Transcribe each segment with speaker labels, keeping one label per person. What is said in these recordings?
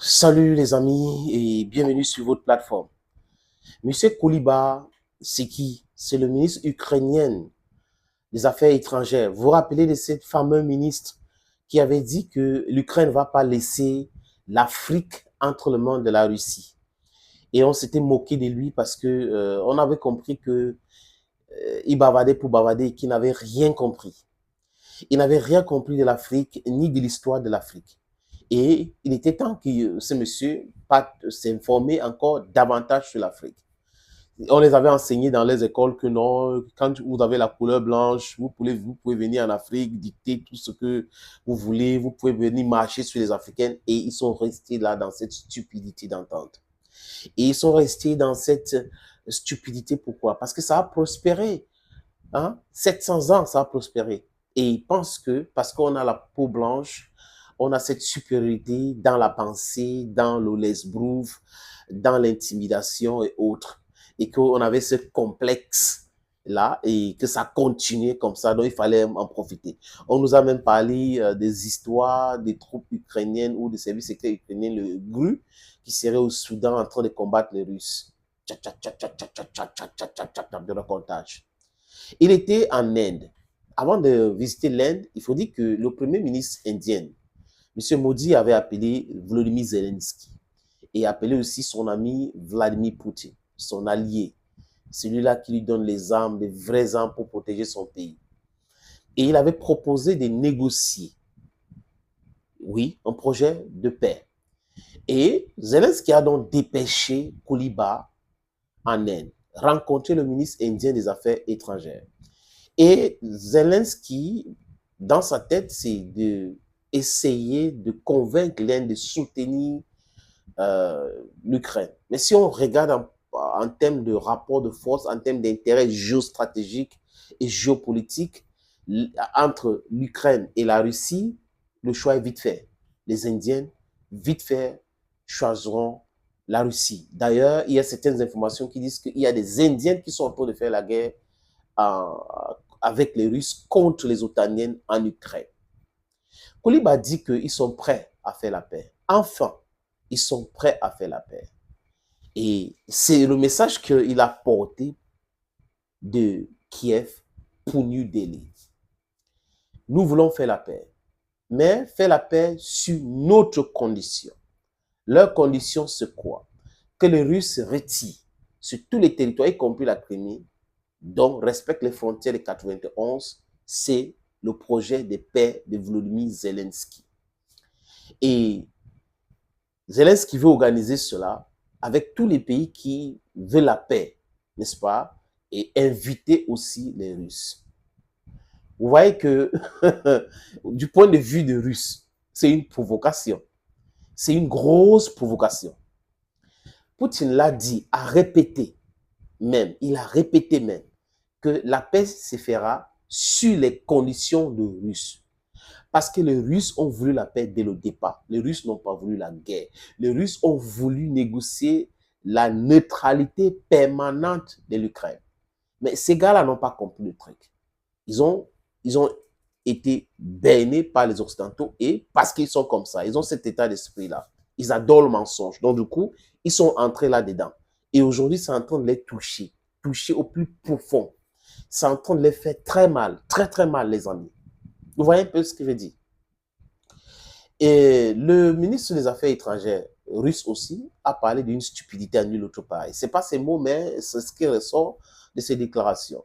Speaker 1: Salut les amis et bienvenue sur votre plateforme. Monsieur Kouliba, c'est qui? C'est le ministre ukrainien des Affaires étrangères. Vous vous rappelez de ce fameux ministre qui avait dit que l'Ukraine ne va pas laisser l'Afrique entre les mains de la Russie. Et on s'était moqué de lui parce que on avait compris que il bavardait pour bavarder et qu'il n'avait rien compris. Il n'avait rien compris de l'Afrique ni de l'histoire de l'Afrique. Et il était temps que ce monsieur s'informer encore davantage sur l'Afrique. On les avait enseignés dans les écoles que non, quand vous avez la couleur blanche, vous pouvez venir en Afrique, dicter tout ce que vous voulez, vous pouvez venir marcher sur les Africains. Et ils sont restés là dans cette stupidité d'entente. Et ils sont restés dans cette stupidité. Pourquoi? Parce que ça a prospéré. Hein? 700 ans, ça a prospéré. Et ils pensent que parce qu'on a la peau blanche, on a cette supériorité dans la pensée, dans le lesbrouf, dans l'intimidation et autres. Et qu'on avait ce complexe là et que ça continuait comme ça, donc il fallait en profiter. On nous a même parlé des histoires des troupes ukrainiennes ou des services secrets ukrainiens, le GRU, qui serait au Soudan en train de combattre les Russes. Tchac, tchac, tchac, tchac, tchac, tchac, tchac, tchac, tchac, tchac, tchac, de racontage. Il était en Inde. Avant de visiter l'Inde, il faut dire que le premier ministre indien, M. Modi, avait appelé Volodymyr Zelensky et appelé aussi son ami Vladimir Poutine, son allié, celui-là qui lui donne les armes, les vraies armes pour protéger son pays. Et il avait proposé de négocier, oui, un projet de paix. Et Zelensky a donc dépêché Kouliba en Inde, rencontrer le ministre indien des Affaires étrangères. Et Zelensky, dans sa tête, c'est d'essayer de convaincre l'Inde de soutenir l'Ukraine. Mais si on regarde en termes de rapport de force, en termes d'intérêt géostratégique et géopolitique, entre l'Ukraine et la Russie, le choix est vite fait. Les Indiens, vite fait, choisiront la Russie. D'ailleurs, il y a certaines informations qui disent qu'il y a des Indiens qui sont en train de faire la guerre en, avec les Russes contre les Otaniens en Ukraine. Kouliba dit qu'ils sont prêts à faire la paix. Enfin, ils sont prêts à faire la paix. Et c'est le message qu'il a porté de Kiev pour New Delhi. Nous voulons faire la paix, mais faire la paix sur notre condition. Leur condition, c'est quoi? Que les Russes se retirent sur tous les territoires, y compris la Crimée, donc respectent les frontières de 91, c'est le projet de paix de Volodymyr Zelensky. Et Zelensky veut organiser cela avec tous les pays qui veulent la paix, n'est-ce pas? Et inviter aussi les Russes. Vous voyez que du point de vue des Russes, c'est une provocation. C'est une grosse provocation. Poutine l'a dit, a répété même, il a répété même que la paix se fera sur les conditions de Russes. Parce que les Russes ont voulu la paix dès le départ. Les Russes n'ont pas voulu la guerre. Les Russes ont voulu négocier la neutralité permanente de l'Ukraine. Mais ces gars-là n'ont pas compris le truc. Ils ont été baignés par les Occidentaux et parce qu'ils sont comme ça, ils ont cet état d'esprit-là. Ils adorent le mensonge. Donc, du coup, ils sont entrés là-dedans. Et aujourd'hui, c'est en train de les toucher au plus profond. C'est en train de les faire très mal, très, très mal, les amis. Vous voyez un peu ce que je dis? Et le ministre des Affaires étrangères russe aussi a parlé d'une stupidité à nul autre pareil. Ce n'est pas ces mots, mais c'est ce qui ressort de ces déclarations.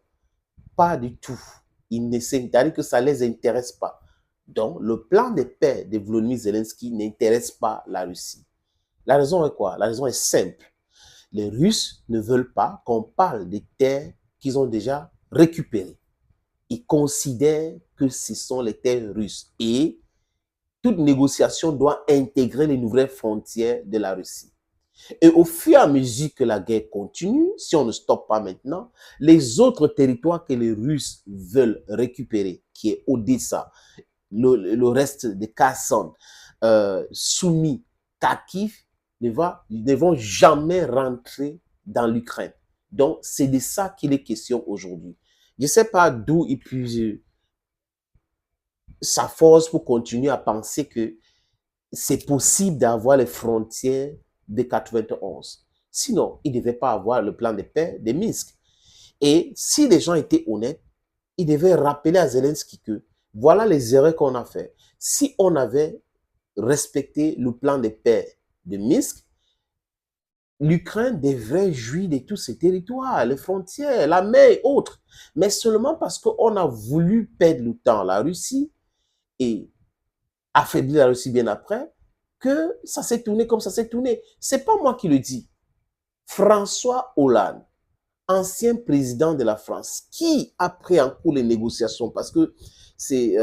Speaker 1: Pas du tout. C'est-à-dire que ça ne les intéresse pas. Donc, le plan de paix de Volodymyr Zelensky n'intéresse pas la Russie. La raison est quoi? La raison est simple. Les Russes ne veulent pas qu'on parle des terres qu'ils ont déjà récupérées. Ils considèrent que ce sont les terres russes. Et toute négociation doit intégrer les nouvelles frontières de la Russie. Et au fur et à mesure que la guerre continue, si on ne stoppe pas maintenant, les autres territoires que les Russes veulent récupérer, qui est Odessa, le reste de Kherson, Soumy, Kharkiv, ne vont jamais rentrer dans l'Ukraine. Donc, c'est de ça qu'il est question aujourd'hui. Je ne sais pas d'où il puise sa force pour continuer à penser que c'est possible d'avoir les frontières de 91. Sinon, il ne devait pas avoir le plan de paix de Minsk. Et si les gens étaient honnêtes, ils devaient rappeler à Zelensky que voilà les erreurs qu'on a fait. Si on avait respecté le plan de paix de Minsk, l'Ukraine devrait jouir de tous ses territoires, les frontières, la mer et autres. Mais seulement parce qu'on a voulu perdre le temps à la Russie et affaiblir la Russie bien après, que ça s'est tourné comme ça s'est tourné. C'est pas moi qui le dis. François Hollande, ancien président de la France, qui a pris en cours les négociations, parce que c'est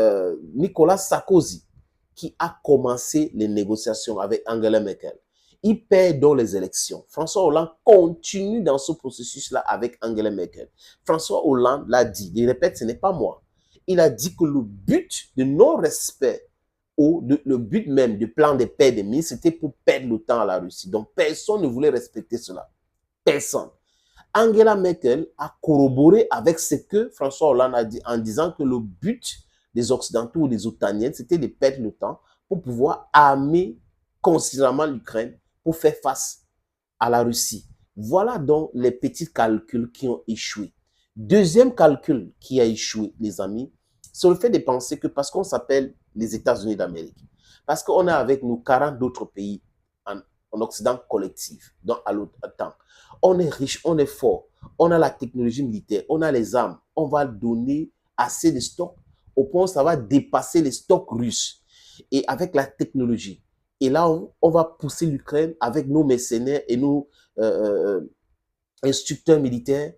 Speaker 1: Nicolas Sarkozy qui a commencé les négociations avec Angela Merkel. Il perd donc les élections. François Hollande continue dans ce processus-là avec Angela Merkel. François Hollande l'a dit, je répète, ce n'est pas moi. Il a dit que le but de non-respect ou le but même du plan de paix de Minsk, c'était pour perdre le temps à la Russie. Donc personne ne voulait respecter cela. Personne. Angela Merkel a corroboré avec ce que François Hollande a dit en disant que le but des Occidentaux ou des Otaniens, c'était de perdre le temps pour pouvoir armer considérablement l'Ukraine pour faire face à la Russie. Voilà donc les petits calculs qui ont échoué. Deuxième calcul qui a échoué, les amis, c'est le fait de penser que parce qu'on s'appelle les États-Unis d'Amérique, parce qu'on est avec nous 40 d'autres pays en Occident collectif, donc à l'autre temps, on est riche, on est fort, on a la technologie militaire, on a les armes, on va donner assez de stocks au point où ça va dépasser les stocks russes. Et avec la technologie, et là, on va pousser l'Ukraine avec nos mercenaires et nos instructeurs militaires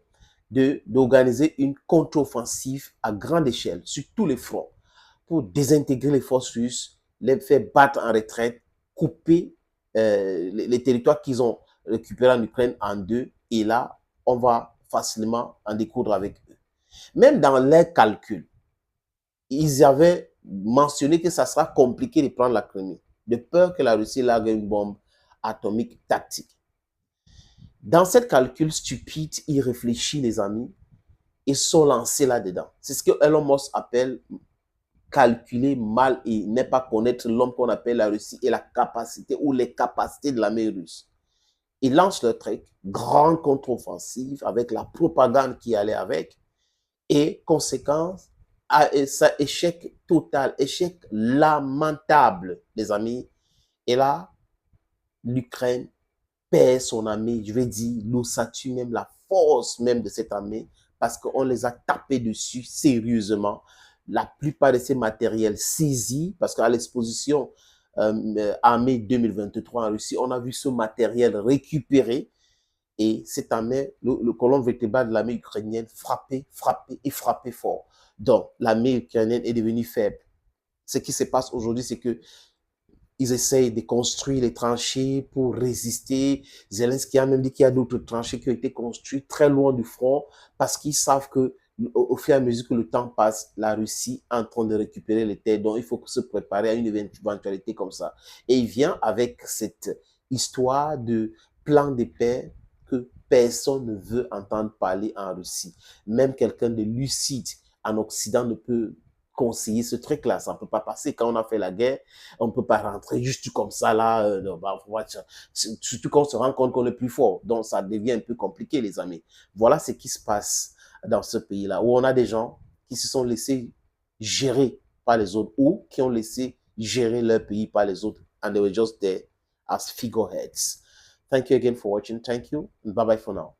Speaker 1: d'organiser une contre-offensive à grande échelle sur tous les fronts pour désintégrer les forces russes, les faire battre en retraite, couper les territoires qu'ils ont récupérés en Ukraine en deux. Et là, on va facilement en découdre avec eux. Même dans leurs calculs, ils avaient mentionné que ça sera compliqué de prendre la Crimée, de peur que la Russie largue une bombe atomique tactique. Dans cette calcul stupide, irréfléchi, les amis, ils sont lancés là-dedans. C'est ce que Elon Musk appelle calculer mal et ne pas connaître l'homme qu'on appelle la Russie et la capacité ou les capacités de l'armée russe. Ils lancent le truc, grande contre-offensive avec la propagande qui allait avec et conséquence, ça échec total, échec lamentable, les amis. Et là, l'Ukraine perd son armée, je vais dire, l'ossature même, la force même de cette armée, parce qu'on les a tapés dessus sérieusement. La plupart de ces matériels saisis, parce qu'à l'exposition armée 2023 en Russie, on a vu ce matériel récupéré et cette armée, le colonne vertébrale de l'armée ukrainienne, frappé, frappé et frappé fort. Donc, l'armée ukrainienne est devenue faible. Ce qui se passe aujourd'hui, c'est que ils essayent de construire les tranchées pour résister. Zelensky a même dit qu'il y a d'autres tranchées qui ont été construites très loin du front parce qu'ils savent que au fur et à mesure que le temps passe, la Russie est en train de récupérer les terres. Donc, il faut se préparer à une éventualité comme ça. Et il vient avec cette histoire de plan de paix que personne ne veut entendre parler en Russie. Même quelqu'un de lucide en Occident ne peut conseiller ce truc-là. Ça ne peut pas passer. Quand on a fait la guerre, on ne peut pas rentrer juste comme ça là. Surtout quand on se rend compte qu'on est plus fort. Donc, ça devient un peu compliqué, les amis. Voilà ce qui se passe dans ce pays-là, où on a des gens qui se sont laissés gérer par les autres ou qui ont laissé gérer leur pays par les autres. And they were just there as figureheads. Thank you again for watching. Thank you. And bye-bye for now.